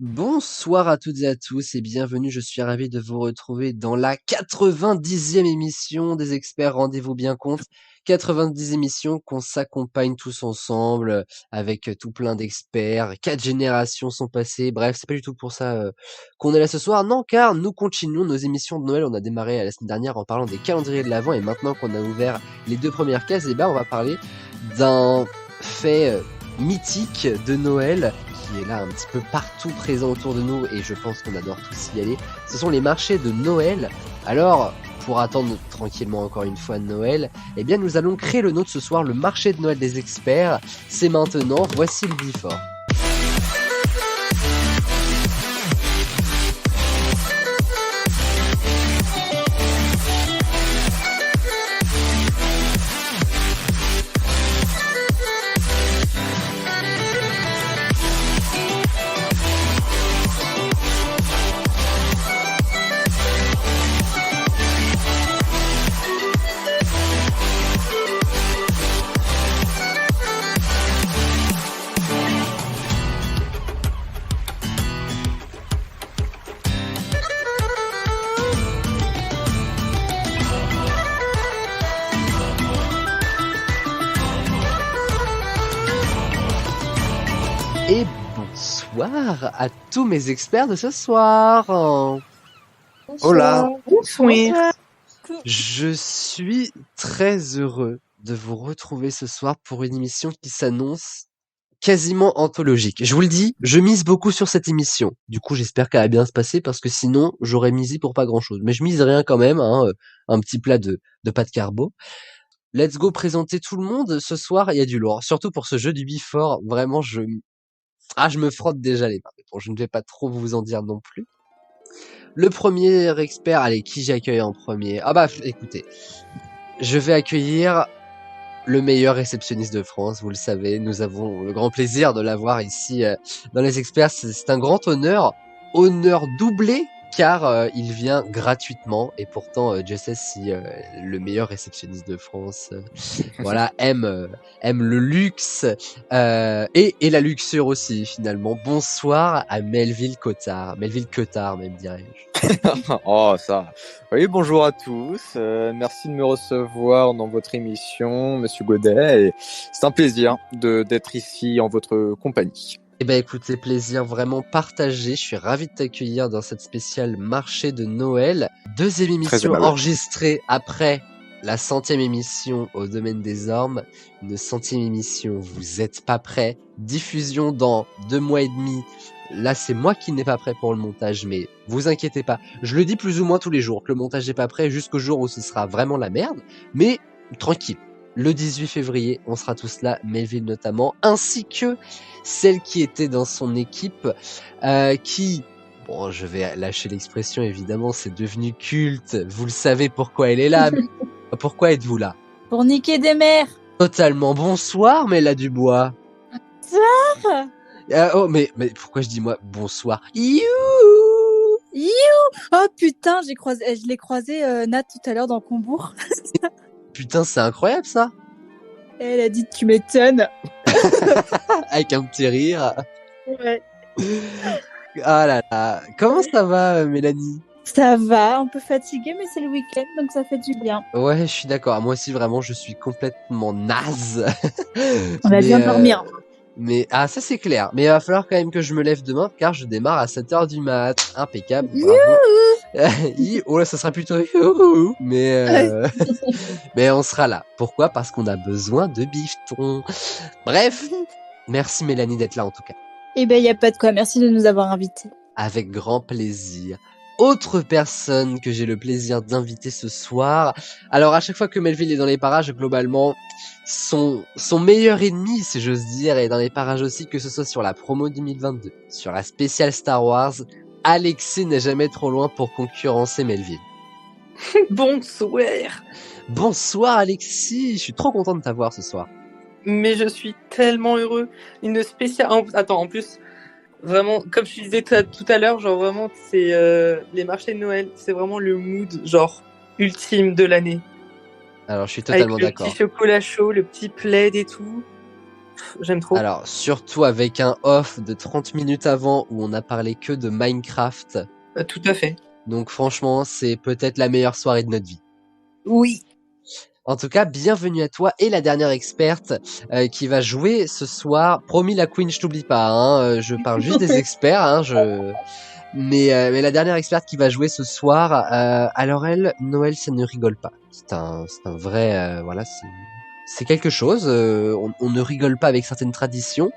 Bonsoir à toutes et à tous et bienvenue, je suis ravi de vous retrouver dans la 90e émission des experts, rendez-vous bien compte. 90 émissions qu'on s'accompagne tous ensemble avec tout plein d'experts, 4 générations sont passées, bref, c'est pas du tout pour ça qu'on est là ce soir, non, car nous continuons nos émissions de Noël. On a démarré la semaine dernière en parlant des calendriers de l'Avent et maintenant qu'on a ouvert les 2 premières cases, on va parler d'un fait mythique de Noël qui est là un petit peu partout présent autour de nous et je pense qu'on adore tous y aller. Ce sont les marchés de Noël. Alors, pour attendre tranquillement encore une fois Noël, nous allons créer le nôtre ce soir, le marché de Noël des experts. C'est maintenant, voici le before. Et bonsoir à tous mes experts de ce soir. Hola. Bonsoir. Je suis très heureux de vous retrouver ce soir pour une émission qui s'annonce quasiment anthologique. Je vous le dis, je mise beaucoup sur cette émission. Du coup, j'espère qu'elle va bien se passer parce que sinon, j'aurais misé pour pas grand chose. Mais je mise rien quand même, un petit plat de pâte carbo. Let's go présenter tout le monde. Ce soir, il y a du lourd. Surtout pour ce jeu du Before. Vraiment, je me frotte déjà les mains. Bon, je ne vais pas trop vous en dire non plus. Le premier expert, allez, qui j'accueille en premier? Écoutez, je vais accueillir le meilleur réceptionniste de France, vous le savez. Nous avons le grand plaisir de l'avoir ici dans les experts. C'est un grand honneur doublé, car il vient gratuitement et pourtant Dieu sait si le meilleur réceptionniste de France aime le luxe et la luxure aussi finalement. Bonsoir à Melville Cotard même dirais-je. Oh ça. Oui, bonjour à tous. Merci de me recevoir dans votre émission, Monsieur Godet. Et c'est un plaisir d'être ici en votre compagnie. Écoutez, plaisir vraiment partagé. Je suis ravi de t'accueillir dans cette spéciale marché de Noël. Deuxième émission enregistrée après la 100e émission au Domaine des Ormes. Une 100e émission, vous êtes pas prêts. Diffusion dans 2 mois et demi. Là, c'est moi qui n'ai pas prêt pour le montage, mais vous inquiétez pas. Je le dis plus ou moins tous les jours, que le montage n'est pas prêt jusqu'au jour où ce sera vraiment la merde. Mais tranquille. Le 18 février, on sera tous là, Melville notamment, ainsi que celle qui était dans son équipe, qui, bon, je vais lâcher l'expression évidemment, c'est devenu culte, vous le savez pourquoi elle est là, mais pourquoi êtes-vous là? Pour niquer des mères. Totalement. Bonsoir Mela Dubois. Bonsoir. Mais pourquoi je dis moi bonsoir? You. Oh putain, je l'ai croisé Nat tout à l'heure dans Combourg. Putain, c'est incroyable ça. Elle a dit tu m'étonnes. Avec un petit rire. Ouais. Ah là là. Comment ça va Mélanie? Ça va, un peu fatiguée mais c'est le week-end donc ça fait du bien. Ouais, je suis d'accord. Moi aussi vraiment, je suis complètement naze. On va bien dormir. Mais ça c'est clair. Mais il va falloir quand même que je me lève demain car je démarre à 7h du mat. Impeccable. Bravo. Oh là, ça sera plutôt mais mais on sera là. Pourquoi? Parce qu'on a besoin de bifton. Bref, merci Mélanie d'être là en tout cas. Y a pas de quoi. Merci de nous avoir invités. Avec grand plaisir. Autre personne que j'ai le plaisir d'inviter ce soir. Alors à chaque fois que Melville est dans les parages, globalement, son meilleur ennemi, si j'ose dire, est dans les parages aussi, que ce soit sur la promo 2022, sur la spéciale Star Wars. Alexis n'est jamais trop loin pour concurrencer Melville. Bonsoir. Bonsoir Alexis, je suis trop content de t'avoir ce soir. Mais je suis tellement heureux. Une spéciale... Attends, en plus... Vraiment, comme je disais tout à l'heure, genre vraiment, c'est les marchés de Noël, c'est vraiment le mood, genre, ultime de l'année. Alors, je suis totalement d'accord. Avec le petit chocolat chaud, le petit plaid et tout. J'aime trop. Alors, surtout avec un off de 30 minutes avant où on a parlé que de Minecraft. Tout à fait. Donc franchement, c'est peut-être la meilleure soirée de notre vie. Oui. En tout cas, bienvenue à toi et la dernière experte qui va jouer ce soir. Promis, la Queen, je t'oublie pas. Hein, je parle juste des experts. Hein, mais la dernière experte qui va jouer ce soir. Alors elle, Noël, ça ne rigole pas. C'est un vrai, voilà, c'est quelque chose. On ne rigole pas avec certaines traditions.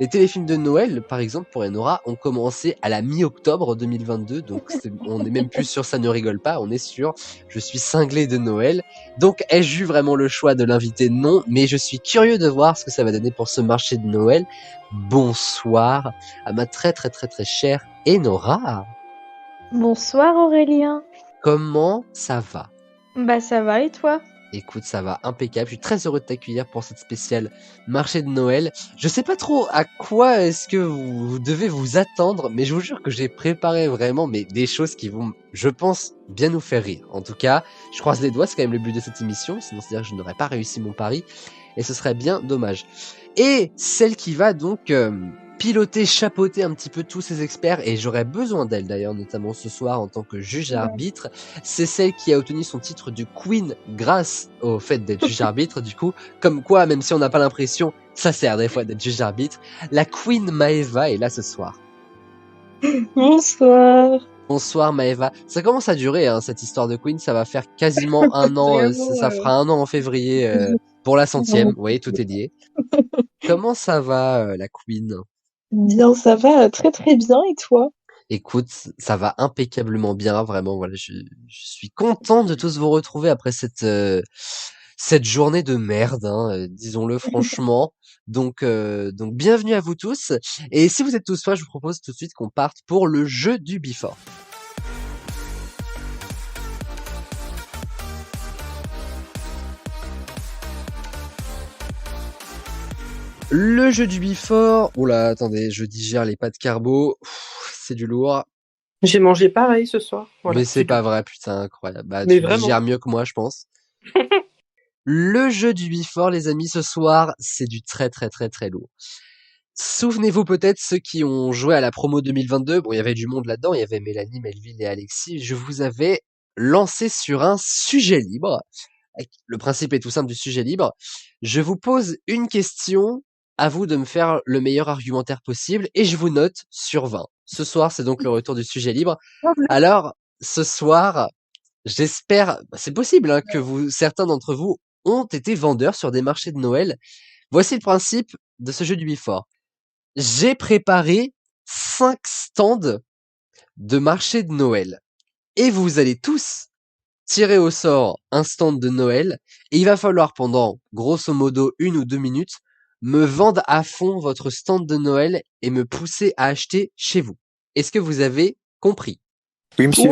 Les téléfilms de Noël, par exemple, pour Enora, ont commencé à la mi-octobre 2022, donc on n'est même plus sur ça ne rigole pas, on est sur je suis cinglé de Noël. Donc ai-je eu vraiment le choix de l'inviter? Non, mais je suis curieux de voir ce que ça va donner pour ce marché de Noël. Bonsoir à ma très très très très chère Enora. Bonsoir Aurélien. Comment ça va? Bah ça va et toi? Écoute, ça va impeccable. Je suis très heureux de t'accueillir pour cette spéciale marché de Noël. Je sais pas trop à quoi est-ce que vous devez vous attendre, mais je vous jure que j'ai préparé vraiment des choses qui vont, je pense, bien nous faire rire. En tout cas, je croise les doigts, c'est quand même le but de cette émission, sinon c'est-à-dire que je n'aurais pas réussi mon pari, et ce serait bien dommage. Et celle qui va donc piloter, chapeauter un petit peu tous ces experts, et j'aurais besoin d'elle d'ailleurs, notamment ce soir en tant que juge-arbitre, c'est celle qui a obtenu son titre de Queen grâce au fait d'être juge-arbitre, du coup, comme quoi, même si on n'a pas l'impression, ça sert des fois d'être juge-arbitre, la Queen Maeva est là ce soir. Bonsoir. Bonsoir Maeva. Ça commence à durer, hein, cette histoire de Queen, ça va faire quasiment un an, ça fera un an en février pour la 100e, vous voyez, tout est lié. Comment ça va la Queen? Bien, ça va très très bien et toi? Écoute, ça va impeccablement bien, vraiment. Voilà, je suis content de tous vous retrouver après cette journée de merde, hein, disons-le franchement. Donc bienvenue à vous tous. Et si vous êtes tous prêts, je vous propose tout de suite qu'on parte pour le jeu du Before. Le jeu du Before. Oula, attendez, je digère les pâtes carbo. C'est du lourd. J'ai mangé pareil ce soir. Voilà, Mais c'est pas vrai, putain, incroyable. Bah, Mais tu vraiment. digères mieux que moi, je pense. Le jeu du Before, les amis, ce soir, c'est du très très très très lourd. Souvenez-vous peut-être ceux qui ont joué à la promo 2022. Bon, il y avait du monde là-dedans. Il y avait Mélanie, Melville et Alexis. Je vous avais lancé sur un sujet libre. Le principe est tout simple du sujet libre. Je vous pose une question. À vous de me faire le meilleur argumentaire possible et je vous note sur 20. Ce soir, c'est donc le retour du sujet libre. Alors, ce soir, j'espère, c'est possible hein, que certains d'entre vous ont été vendeurs sur des marchés de Noël. Voici le principe de ce jeu du Before. J'ai préparé 5 stands de marché de Noël et vous allez tous tirer au sort un stand de Noël et il va falloir pendant grosso modo 1 ou 2 minutes me vendre à fond votre stand de Noël et me pousser à acheter chez vous. Est-ce que vous avez compris? Oui, monsieur.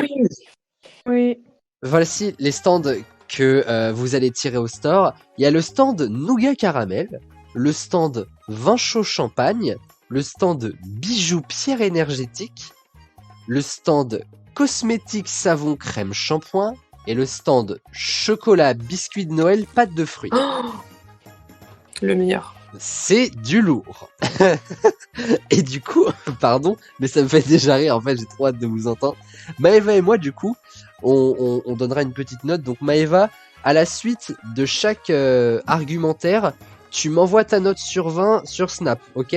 Oui. Voici les stands que vous allez tirer au store. Il y a le stand Nougat Caramel, le stand Vin Chaud Champagne, le stand Bijoux Pierre Énergétique, le stand Cosmétique Savon Crème Shampoing et le stand Chocolat Biscuit de Noël Pâte de fruits. Le meilleur. C'est du lourd. Et du coup, pardon, mais ça me fait déjà rire, en fait, j'ai trop hâte de vous entendre. Maëva et moi, du coup, on donnera une petite note. Donc Maëva, à la suite de chaque argumentaire, tu m'envoies ta note sur 20 sur Snap, ok?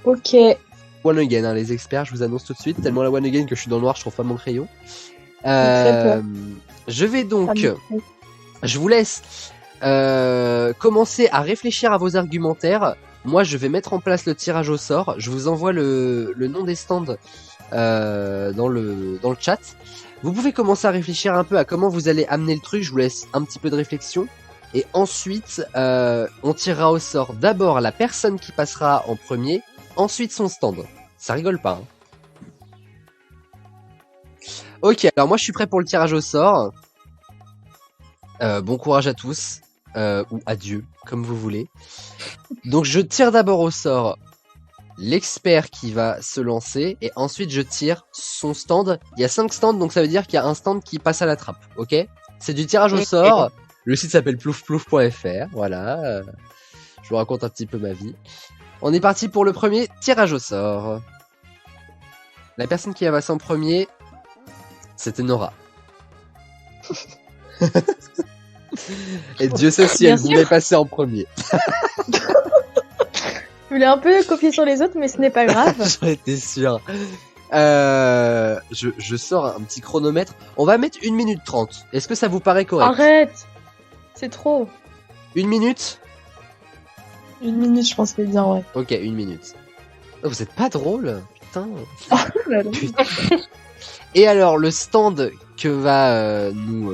Ok. One again, hein, les experts, je vous annonce tout de suite. Tellement la one again que je suis dans le noir, je trouve pas mon crayon. Je vais donc... Je vous laisse commencer à réfléchir à vos argumentaires. Moi, je vais mettre en place le tirage au sort. Je vous envoie le nom des stands dans le chat. Vous pouvez commencer à réfléchir un peu à comment vous allez amener le truc. Je vous laisse un petit peu de réflexion. Et ensuite, on tirera au sort d'abord la personne qui passera en premier, ensuite son stand. Ça rigole pas, hein. Ok, alors moi je suis prêt pour le tirage au sort. Bon courage à tous. Ou adieu, comme vous voulez. Donc je tire d'abord au sort l'expert qui va se lancer et ensuite je tire son stand. Il y a 5 stands, donc ça veut dire qu'il y a un stand qui passe à la trappe, ok? C'est du tirage au sort. Le site s'appelle ploufplouf.fr, voilà. Je vous raconte un petit peu ma vie. On est parti pour le premier tirage au sort. La personne qui va passer en premier, c'était Nora. Et Dieu sait si elle Bien sûr. voulait passer en premier. Je voulais un peu copier sur les autres, mais ce n'est pas grave. J'en étais sûr. Je sors un petit chronomètre. On va mettre 1 minute 30. Est-ce que ça vous paraît correct? Arrête. C'est trop. 1 minute? 1 minute, je pense que c'est bien, ouais. Ok, 1 minute. Oh, vous êtes pas drôle? Putain. Voilà. Putain. Et alors, le stand que va nous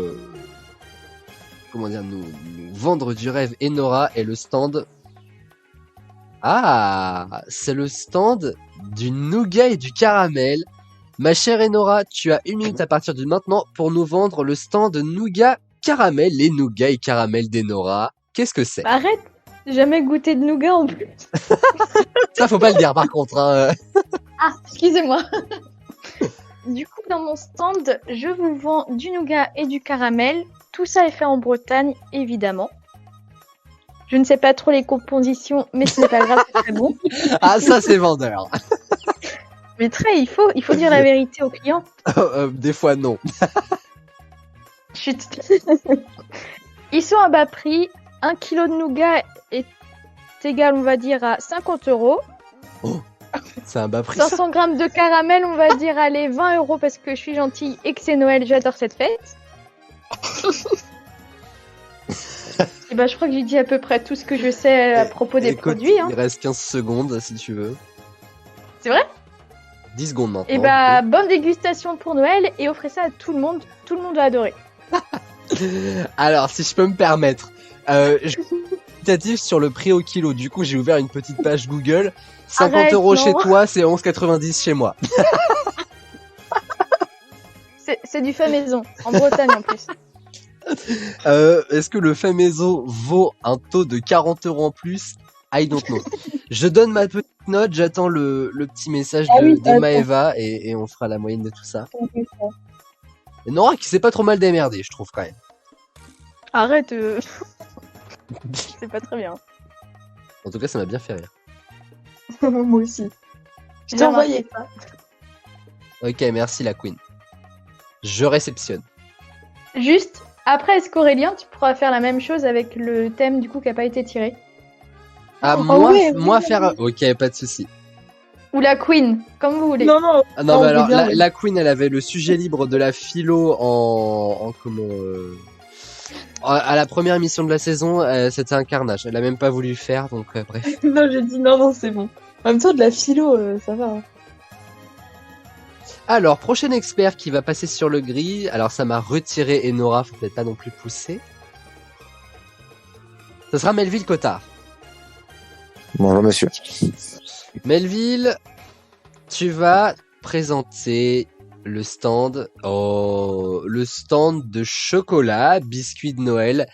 vendre du rêve Enora est le stand... Ah, c'est le stand du nougat et du caramel. Ma chère Enora, tu as 1 minute à partir de maintenant pour nous vendre le stand nougat caramel, les nougats et caramel d'Enora. Qu'est-ce que c'est? Arrête. J'ai jamais goûté de nougat en plus. Ça, faut pas le dire par contre. Hein. Ah, excusez-moi. Du coup, dans mon stand, je vous vends du nougat et du caramel. Tout ça est fait en Bretagne, évidemment. Je ne sais pas trop les compositions, mais ce n'est pas grave, c'est très bon. Ah, ça, c'est vendeur. Mais il faut dire la vérité aux clients. Des fois, non. Chut. Ils sont à bas prix. 1 kilo de nougat est égal, on va dire, à 50 €. C'est un bas prix. Ça. 500 grammes de caramel, on va dire, allez, 20 € parce que je suis gentille et que c'est Noël, j'adore cette fête. Et bah, je crois que j'ai dit à peu près tout ce que je sais à propos des Écoute, produits. Hein. Il reste 15 secondes si tu veux. C'est vrai? 10 secondes maintenant. Et bah, bonne dégustation pour Noël et offrez ça à tout le monde. Tout le monde va adorer. Alors, si je peux me permettre, je quantitatif sur le prix au kilo. Du coup, j'ai ouvert une petite page Google. 50 Arrête, € non. chez toi, c'est 11,90 chez moi. C'est du fait maison, en Bretagne en plus. Est-ce que le fait maison vaut un taux de 40 € en plus? I don't know. Je donne ma petite note, j'attends le petit message Ah oui, de attends. Maëva et on fera la moyenne de tout ça. Et Nora qui s'est pas trop mal démerdée, je trouve quand même. Arrête, c'est pas très bien. En tout cas, ça m'a bien fait rire. Moi aussi. Je t'ai J'ai envoyé. remarqué ça. Ok, merci la queen. Je réceptionne. Juste, après, est-ce qu'Aurélien, tu pourras faire la même chose avec le thème du coup qui a pas été tiré? Ah, Oh, moi, ouais, moi oui, faire... Ok, pas de souci. Ou la Queen, comme vous voulez. Non, non. Ah non, Oh, mais c'est alors, bien, oui. la queen, elle avait le sujet libre de la philo en comment... À la première émission de la saison, c'était un carnage. Elle a même pas voulu le faire, donc bref. Non, j'ai dit non, non, c'est bon. En même temps, de la philo, ça va. Hein. Alors, prochain expert qui va passer sur le gris. Alors, ça m'a retiré Enora, faut peut-être pas non plus pousser. Ce sera Melville Cotard. Bonjour monsieur. Melville, tu vas présenter le stand. Oh, le stand de chocolat, biscuits de Noël,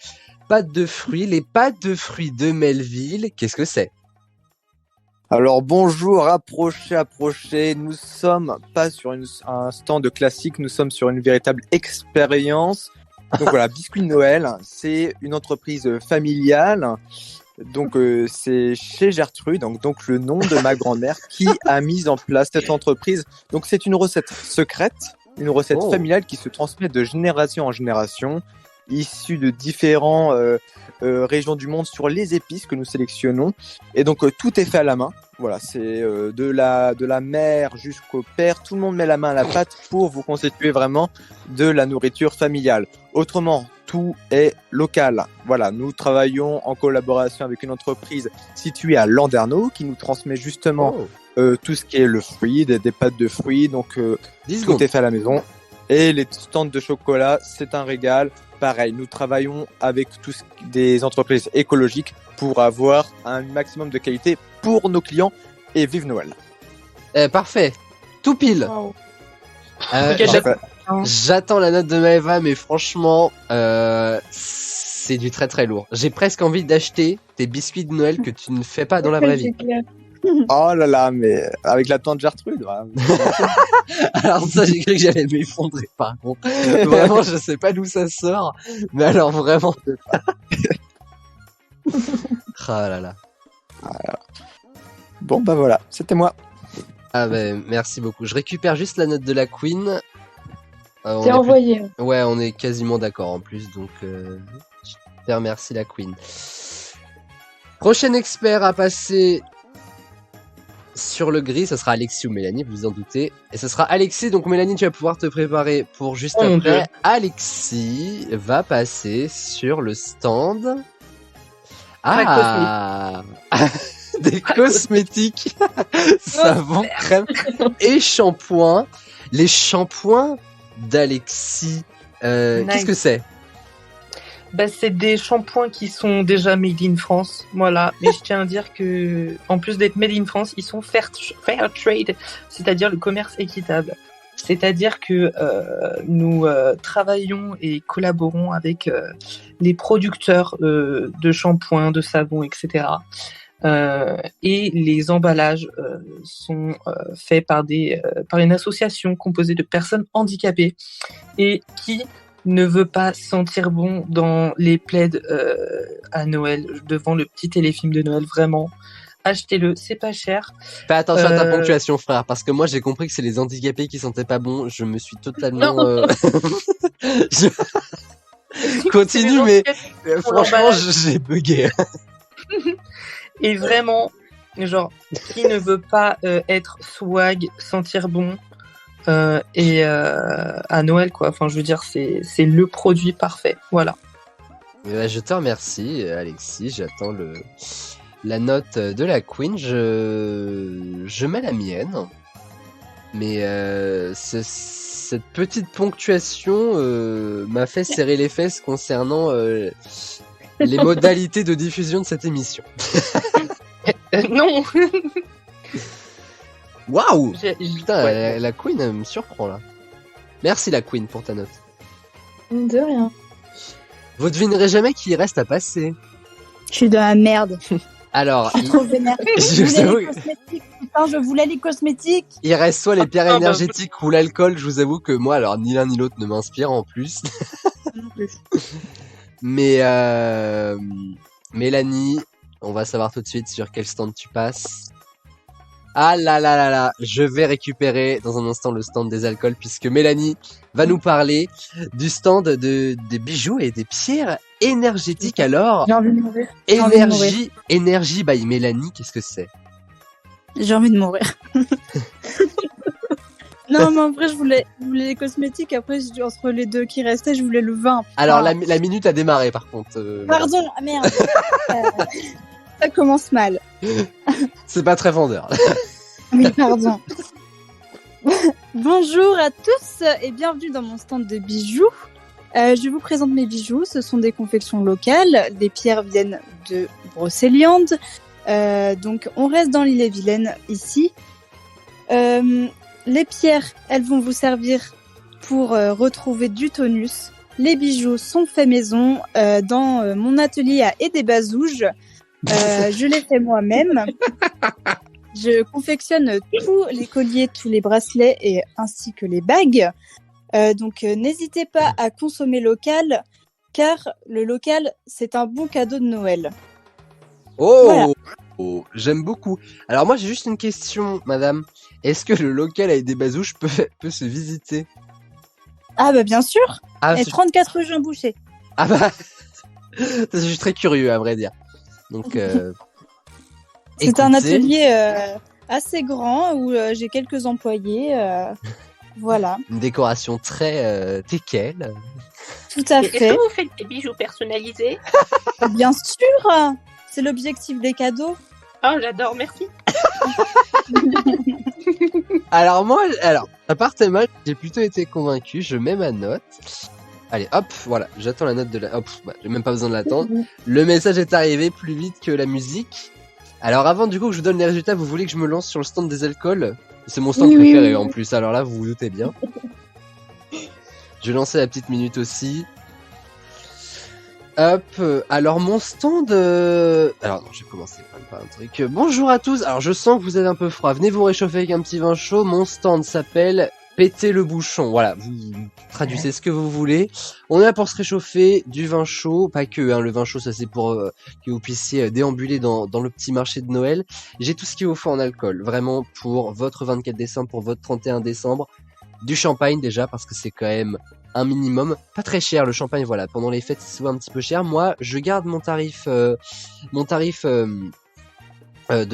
pâtes de fruits. Les pâtes de fruits de Melville, qu'est-ce que c'est? Alors bonjour, approchez. Nous sommes pas sur un stand classique, nous sommes sur une véritable expérience. Donc voilà, Biscuits de Noël, c'est une entreprise familiale. Donc c'est chez Gertrude, donc le nom de ma grand-mère qui a mis en place cette entreprise. Donc c'est une recette secrète, une recette Oh. familiale qui se transmet de génération en génération, issue de différents régions du monde sur les épices que nous sélectionnons. Et donc tout est fait à la main. Voilà, c'est de la mère jusqu'au père, tout le monde met la main à la pâte pour vous constituer vraiment de la nourriture familiale. Autrement, tout est local. Voilà, nous travaillons en collaboration avec une entreprise située à Landerneau qui nous transmet justement Oh, tout ce qui est le fruit, des pâtes de fruits. Donc 10 tout secondes. est fait à la maison. Et les stands de chocolat, c'est un régal. Pareil, nous travaillons avec des entreprises écologiques pour avoir un maximum de qualité pour nos clients et vive Noël. Parfait. Tout pile. Waouh. Ok, J'attends la note de Maëva, mais franchement, c'est du très très lourd. J'ai presque envie d'acheter tes biscuits de Noël que tu ne fais pas dans la vraie vie. C'est clair. Oh là là, mais avec la tante Gertrude. Alors ça, j'ai cru que j'allais m'effondrer par contre. Vraiment, je sais pas d'où ça sort, mais alors vraiment. Ah là là. Voilà. Bon, bah voilà, c'était moi. Ah ben, merci beaucoup. Je récupère juste la note de la Queen. On C'est est envoyé. Ouais, on est quasiment d'accord en plus, donc je te remercie la Queen. Prochain expert à passer sur le gris, ce sera Alexis ou Mélanie, vous vous en doutez. Et ce sera Alexis, donc Mélanie, tu vas pouvoir te préparer pour juste Oh mon après. Dieu. Alexis va passer sur le stand. Des cosmétiques, savon, crème et shampoing. Les shampoings d'Alexis, qu'est-ce que c'est? Bah, c'est des shampoings qui sont déjà made in France, voilà. Mais je tiens à dire que, en plus d'être made in France, ils sont fair trade, c'est-à-dire le commerce équitable. C'est-à-dire que nous travaillons et collaborons avec les producteurs de shampoings, de savons, etc. Et les emballages sont faits par une association composée de personnes handicapées et qui ne veut pas sentir bon dans les plaids à Noël, devant le petit téléfilm de Noël. Vraiment, achetez-le, c'est pas cher. Fais attention à ta ponctuation, frère, parce que moi j'ai compris que c'est les handicapés qui sentaient pas bon. Je me suis totalement. Continue, mais franchement, j'ai bugué. Et vraiment, genre, qui ne veut pas être swag, sentir bon et à Noël, quoi. Enfin, je veux dire, c'est le produit parfait. Voilà. Je te remercie, Alexis. J'attends la note de la Queen. Je mets la mienne. Mais cette petite ponctuation m'a fait serrer les fesses concernant les modalités de diffusion de cette émission. Non. Waouh! Putain, la Queen elle me surprend là. Merci la Queen pour ta note. De rien. Vous devinerez jamais qui reste à passer. Je suis de la merde. Alors, Trop vénère. Je voulais les cosmétiques. Il reste soit les pierres énergétiques ou l'alcool. Je vous avoue que moi, alors ni l'un ni l'autre ne m'inspire en plus. Non plus. Mais Mélanie, on va savoir tout de suite sur quel stand tu passes. Ah là là là là, je vais récupérer dans un instant le stand des alcools puisque Mélanie va nous parler du stand des bijoux et des pierres énergétiques. Alors, J'ai envie de mourir. Énergie by Mélanie, qu'est-ce que c'est? J'ai envie de mourir. Non, mais en vrai, je voulais les cosmétiques. Après, entre les deux qui restaient, je voulais le vin. Alors, la minute a démarré, par contre. Pardon, ah, merde. Ça commence mal. C'est pas très vendeur. Oui, pardon. Bonjour à tous et bienvenue dans mon stand de bijoux. Je vous présente mes bijoux. Ce sont des confections locales. Les pierres viennent de Brocéliande. Donc, on reste dans l'Ille-et-Vilaine ici. Les pierres, elles vont vous servir pour retrouver du tonus. Les bijoux sont faits maison dans mon atelier à Aidé-Bazouges. Je les fais moi-même. Je confectionne tous les colliers, tous les bracelets et ainsi que les bagues. Donc n'hésitez pas à consommer local car le local c'est un bon cadeau de Noël. Oh, Voilà. Oh, j'aime beaucoup. Alors moi j'ai juste une question, madame. Est-ce que le local avec des bazouches peut se visiter? Ah bah bien sûr. Ah, Et 34 rue Jean Boucher. ah bah, je suis très curieux à vrai dire. Donc, C'est un écoutez, atelier assez grand où j'ai quelques employés. Voilà, une décoration très teckel. tout à Est-ce fait. que vous faites des bijoux personnalisés? Bien sûr, c'est l'objectif des cadeaux. Oh, j'adore, merci. Alors moi, à part tes mal, j'ai plutôt été convaincu. Je mets ma note. Allez, hop, voilà, j'attends la note de la... Hop, bah, j'ai même pas besoin de l'attendre. Le message est arrivé plus vite que la musique. Alors avant du coup que je vous donne les résultats, vous voulez que je me lance sur le stand des alcools? C'est mon stand Oui, préféré oui. en plus, alors là vous vous doutez bien. Je vais lancer la petite minute aussi. Hop, alors mon stand... Alors non, je vais commencer par un truc. Bonjour à tous, alors je sens que vous êtes un peu froid, venez vous réchauffer avec un petit vin chaud. Mon stand s'appelle péter le bouchon. Voilà, vous traduisez ce que vous voulez. On est là pour se réchauffer, du vin chaud, pas que, hein, le vin chaud, ça c'est pour que vous puissiez déambuler dans le petit marché de Noël. J'ai tout ce qu'il vous faut en alcool, vraiment pour votre 24 décembre, pour votre 31 décembre. Du champagne déjà, parce que c'est quand même un minimum. Pas très cher, le champagne, voilà, pendant les fêtes c'est souvent un petit peu cher. Moi, je garde mon tarif de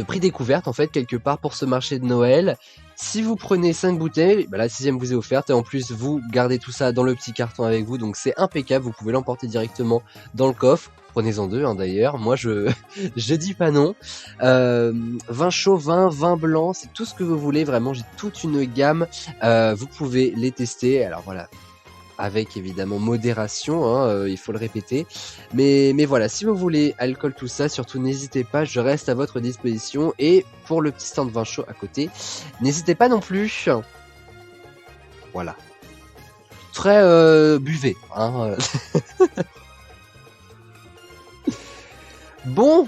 prix découverte en fait quelque part pour ce marché de Noël. Si vous prenez 5 bouteilles, bah, la 6e vous est offerte et en plus vous gardez tout ça dans le petit carton avec vous, donc c'est impeccable, vous pouvez l'emporter directement dans le coffre. Prenez-en 2 hein, d'ailleurs, moi je je dis pas non. Vin chaud, vin blanc, c'est tout ce que vous voulez, vraiment j'ai toute une gamme, vous pouvez les tester, alors voilà, avec évidemment modération, hein, il faut le répéter. Mais voilà, si vous voulez alcool tout ça, surtout n'hésitez pas, je reste à votre disposition. Et pour le petit stand vin chaud à côté, n'hésitez pas non plus. Voilà. Très buvez. Hein. Bon,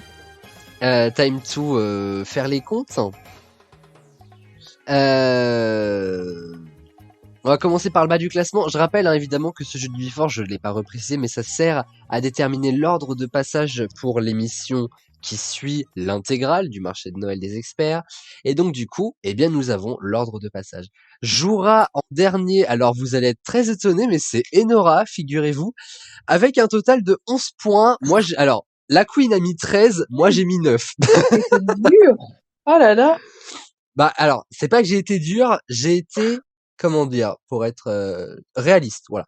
time to faire les comptes. On va commencer par le bas du classement. Je rappelle hein, évidemment que ce jeu de Bifort, je ne l'ai pas reprécisé, mais ça sert à déterminer l'ordre de passage pour l'émission qui suit l'intégrale du marché de Noël des experts. Et donc du coup, eh bien nous avons l'ordre de passage. Jouera en dernier, alors vous allez être très étonnés, mais c'est Enora, figurez-vous, avec un total de 11 points. Moi, alors, la Queen a mis 13, moi j'ai mis 9. C'est dur. Oh là là. Bah alors, c'est pas que j'ai été dur, j'ai été... Comment dire, pour être réaliste, voilà.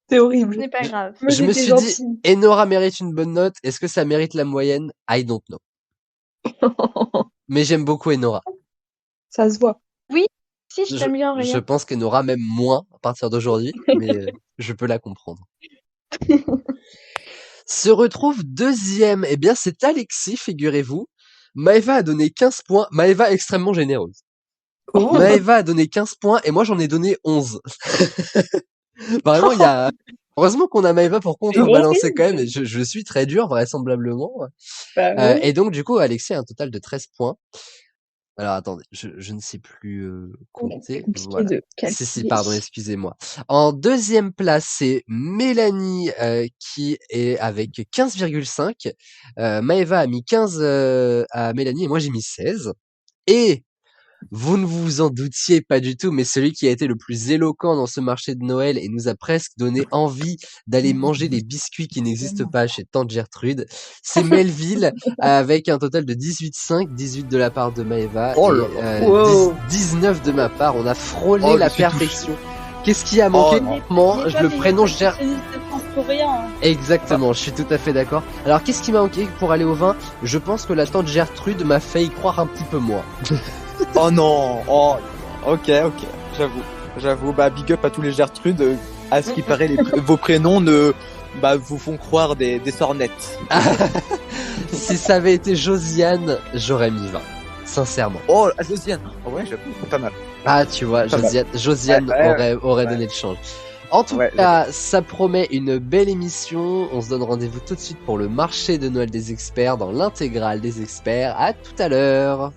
C'est horrible. Ce n'est pas grave. Moi, Je me j'étais suis dit, gentille. Enora mérite une bonne note. Est-ce que ça mérite la moyenne? I don't know. Mais j'aime beaucoup Enora. Ça se voit. Si, je t'aime bien, Je rien. pense qu'Enora m'aime moins à partir d'aujourd'hui, mais je peux la comprendre. Se retrouve deuxième, eh bien c'est Alexis, figurez-vous. Maëva a donné 15 points. Maëva extrêmement généreuse. Oh. Maëva a donné 15 points et moi j'en ai donné 11. Vraiment, il y a... Heureusement qu'on a Maëva pour contrebalancer quand même, et je suis très dur, vraisemblablement. Bah ouais. Et donc, du coup, Alexis a un total de 13 points. Alors, attendez, je ne sais plus compter. C'est compliqué Voilà. de calculer. Si, pardon, excusez-moi. En deuxième place, c'est Mélanie qui est avec 15,5. Maëva a mis 15 à Mélanie et moi j'ai mis 16. Et vous ne vous en doutiez pas du tout, mais celui qui a été le plus éloquent dans ce marché de Noël et nous a presque donné envie d'aller manger des biscuits qui n'existent pas chez Tante Gertrude, c'est Melville avec un total de 18,5, 18 de la part de Maëva Oh et là là. 19 de ma part. On a frôlé Oh, la je suis touché. perfection. Qu'est-ce qui a manqué? Oh, non. Franchement, le prénom Ger... Pour rien. Hein. Exactement, je suis tout à fait d'accord. Alors, qu'est-ce qui m'a manqué pour aller au vin? Je pense que la Tante Gertrude m'a fait y croire un petit peu moins. Oh non. Oh. Ok. J'avoue. Bah big up à tous les Gertrudes. À ce qui paraît, vos prénoms vous font croire des sornettes. Si ça avait été Josiane, j'aurais mis 20. Sincèrement. Oh, Josiane. Oh, ouais, j'avoue, pas mal. Ah, tu vois, Pas mal. Josiane aurait donné le change. En tout Ouais, cas, ça promet une belle émission. On se donne rendez-vous tout de suite pour le marché de Noël des experts dans l'intégrale des experts. À tout à l'heure.